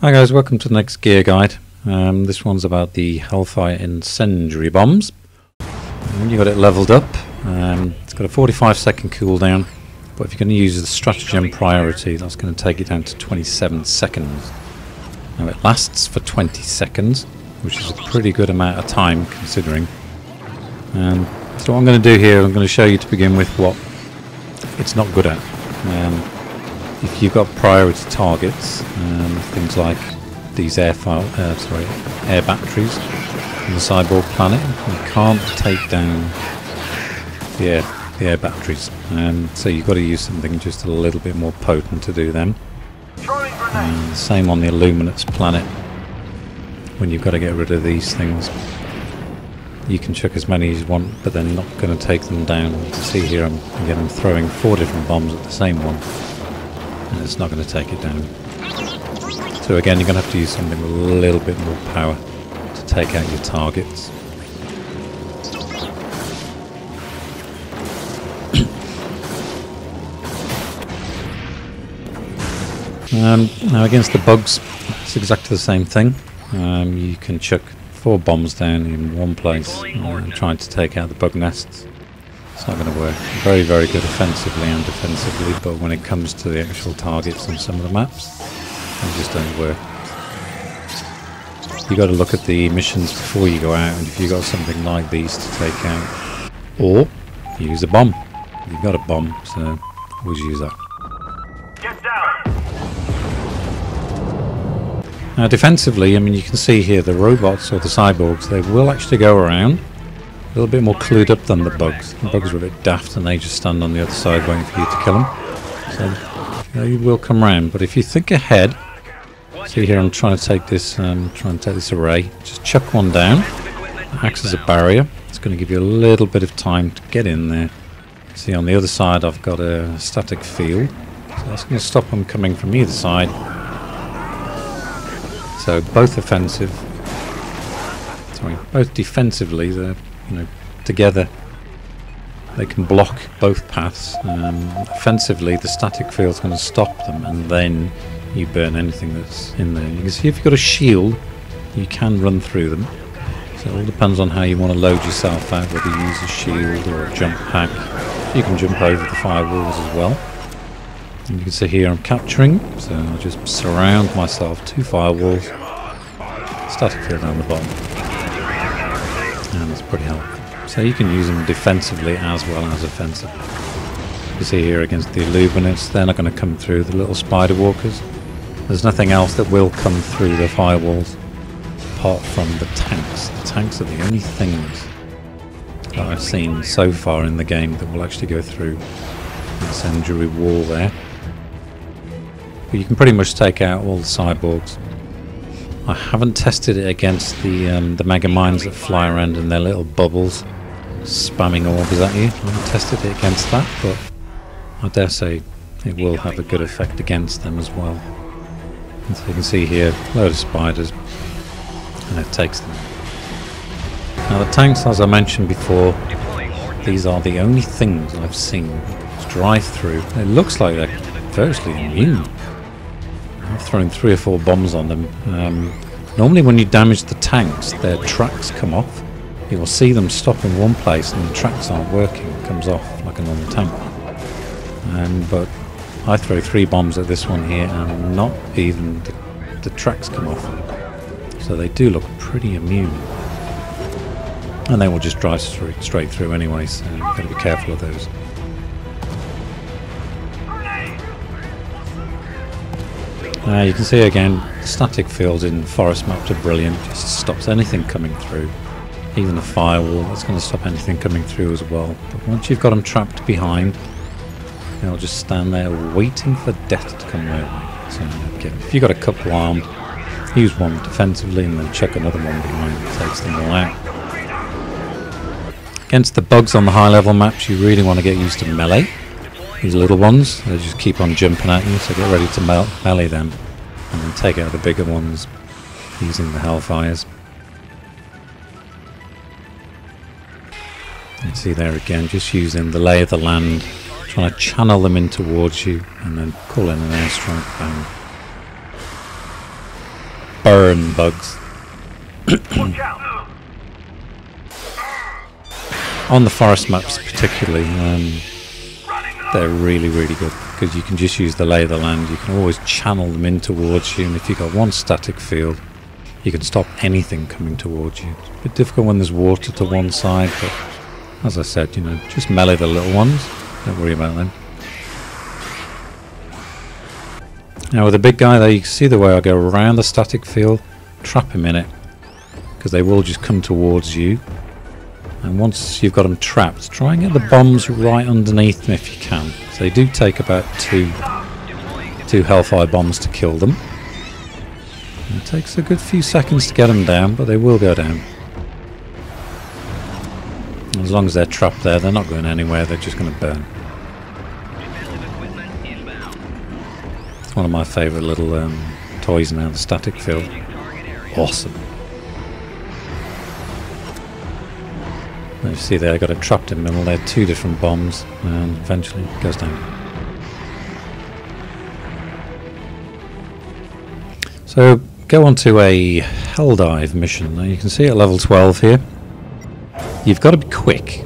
Hi guys, welcome to the next gear guide. This one's about the Hellfire Incendiary Bombs. You got it leveled up. It's got a 45-second cooldown, but if you're going to use the stratagem priority, that's going to take it down to 27 seconds. Now it lasts for 20 seconds, which is a pretty good amount of time considering. So what I'm going to do here, I'm going to show you to begin with what it's not good at. If you've got priority targets, things like these air batteries on the cyborg planet, you can't take down the air batteries. So you've got to use something just a little bit more potent to do them. Same on the Illuminates planet. When you've got to get rid of these things, you can chuck as many as you want, but they're not going to take them down. You can see here I'm throwing 4 different bombs at the same one, and it's not going to take it down. So again, you're going to have to use something with a little bit more power to take out your targets. Now against the bugs, it's exactly the same thing. You can chuck 4 bombs down in one place, trying to take out the bug nests. It's not going to work. Very, very good offensively and defensively, but when it comes to the actual targets on some of the maps, they just don't work. You've got to look at the missions before you go out, and if you've got something like these to take out, or use a bomb. You've got a bomb, so always use that. Get down. Now defensively, I mean, you can see here the robots or the cyborgs, they will actually go around. A little bit more clued up than the bugs. The bugs are a bit daft and they just stand on the other side waiting for you to kill them. So they will come round. But if you think ahead, see here I'm trying to take this array. Just chuck one down. It acts as a barrier. It's going to give you a little bit of time to get in there. See on the other side I've got a static field. So that's going to stop them coming from either side. So both both defensively, they're together. They can block both paths. Offensively, the static field's going to stop them, and then you burn anything that's in there. You can see if you've got a shield, you can run through them. So it all depends on how you want to load yourself out, whether you use a shield or a jump pack. You can jump over the firewalls as well. And you can see here I'm capturing, so I'll just surround myself 2 firewalls, static field down the bottom, and it's pretty helpful. So you can use them defensively as well as offensively. You see here against the Illuminates, they're not going to come through the little spider walkers. There's nothing else that will come through the firewalls apart from the tanks. The tanks are the only things that I've seen so far in the game that will actually go through the incendiary wall there. But you can pretty much take out all the cyborgs. I haven't tested it against the mega mines that fly around in their little bubbles, spamming orbs at you. I haven't tested it against that, but I dare say it will have a good effect against them as well. And so you can see here, a load of spiders, and it takes them. Now the tanks, as I mentioned before, these are the only things I've seen drive through. It looks like they're virtually immune. I've thrown 3 or 4 bombs on them. Normally when you damage the tanks, their tracks come off. You will see them stop in one place and the tracks aren't working. It comes off like a normal tank. But I throw 3 bombs at this one here and not even the tracks come off. So they do look pretty immune. And they will just drive straight through anyway, so you've got to be careful of those. You can see again, static fields in forest maps are brilliant. Just stops anything coming through. Even a firewall, that's going to stop anything coming through as well. But once you've got them trapped behind, they'll just stand there waiting for death to come their way. So if you've got a couple armed, use one defensively and then chuck another one behind. It takes them all out. Against the bugs on the high level maps, you really want to get used to melee. These little ones, they just keep on jumping at you, so get ready to melee them and then take out the bigger ones using the Hellfires. You see there again, just using the lay of the land, trying to channel them in towards you and then call in an airstrike. Bang. burn bugs. Watch out! On the forest maps particularly, they're really, really good because you can just use the lay of the land. You can always channel them in towards you, and if you've got one static field, you can stop anything coming towards you. It's a bit difficult when there's water to one side, but as I said, you know, just melee the little ones. Don't worry about them. Now with the big guy there, you can see the way I go around the static field, trap him in it, because they will just come towards you. And once you've got them trapped, try and get the bombs right underneath them if you can. So they do take about two Hellfire Bombs to kill them. And it takes a good few seconds to get them down, but they will go down. As long as they're trapped there, they're not going anywhere, they're just going to burn. It's one of my favourite little toys now, the static field. Awesome. You see there, I got it trapped in the middle. They had two different bombs, and eventually it goes down. So go on to a Helldive mission. Now you can see at level 12 here, you've got to be quick.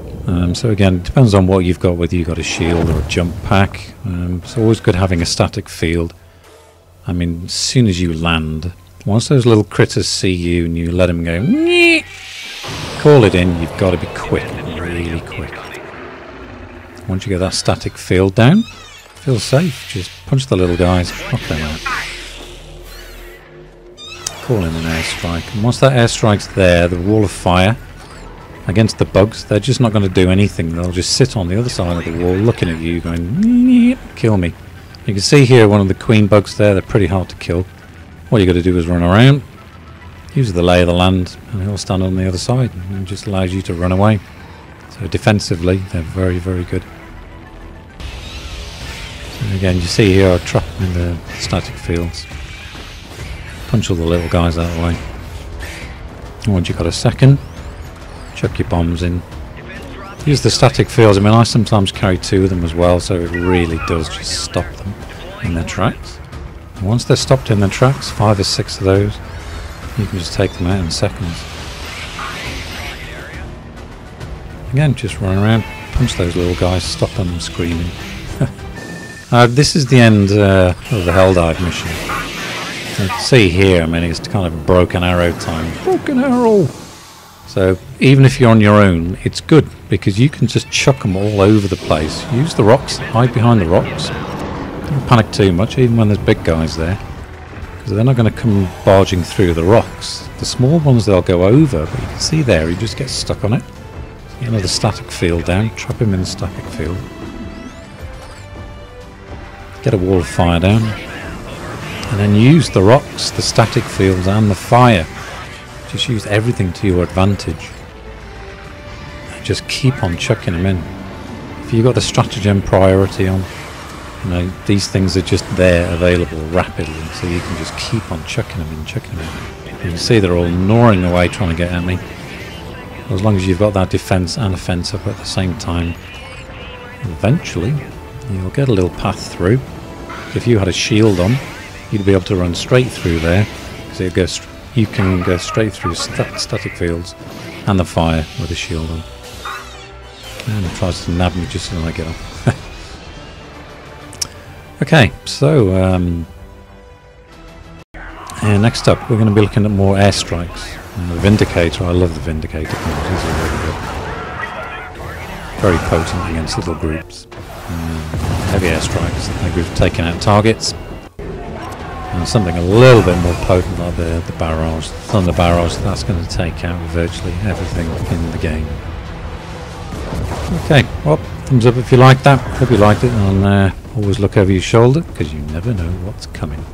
So again, it depends on what you've got, whether you've got a shield or a jump pack. It's always good having a static field. I mean, as soon as you land, once those little critters see you and you let them go, nyeh, call it in, you've got to be quick, really quick. Once you get that static field down, feel safe, just punch the little guys, knock them out. Call in an airstrike, and once that airstrike's there, the wall of fire against the bugs, they're just not going to do anything. They'll just sit on the other side of the wall looking at you going, kill me. You can see here one of the queen bugs there, they're pretty hard to kill. All you got to do is run around, use the lay of the land, and he'll stand on the other side, and it just allows you to run away. So defensively, they're very, very good. So again, you see here I trap them in the static fields. Punch all the little guys out of the way. And once you've got a second, chuck your bombs in. Use the static fields. I mean, I sometimes carry two of them as well, so it really does just stop them in their tracks. And once they're stopped in their tracks, 5 or 6 of those, you can just take them out in seconds. Again, just run around, punch those little guys, stop them screaming. This is the end of the Helldive mission. You can see here, I mean, it's kind of a broken arrow time. Broken arrow! So even if you're on your own, it's good because you can just chuck them all over the place. Use the rocks, hide behind the rocks. Don't panic too much, even when there's big guys there, because they're not going to come barging through the rocks. The small ones they'll go over, but you can see there he just gets stuck on it. So get another static field down, trap him in the static field. Get a wall of fire down, and then use the rocks, the static fields and the fire. Just use everything to your advantage. And just keep on chucking them in. If you've got the stratagem priority on, you know, these things are just there available rapidly, so you can just keep on chucking them in, chucking them in. You can see they're all gnawing away trying to get at me. As long as you've got that defense and offense up at the same time, eventually you'll get a little path through. If you had a shield on, you'd be able to run straight through there, because you can go straight through static fields and the fire with a shield on. And it tries to nab me just as I get off. Okay, so next up we're going to be looking at more airstrikes. The Vindicator, I love the Vindicator. These are really good. Very potent against little groups. Heavy airstrikes, I think we've taken out targets. And something a little bit more potent like the barrage, the thunder barrage, that's going to take out virtually everything in the game. Okay, well, thumbs up if you liked that. Hope you liked it, and always look over your shoulder because you never know what's coming.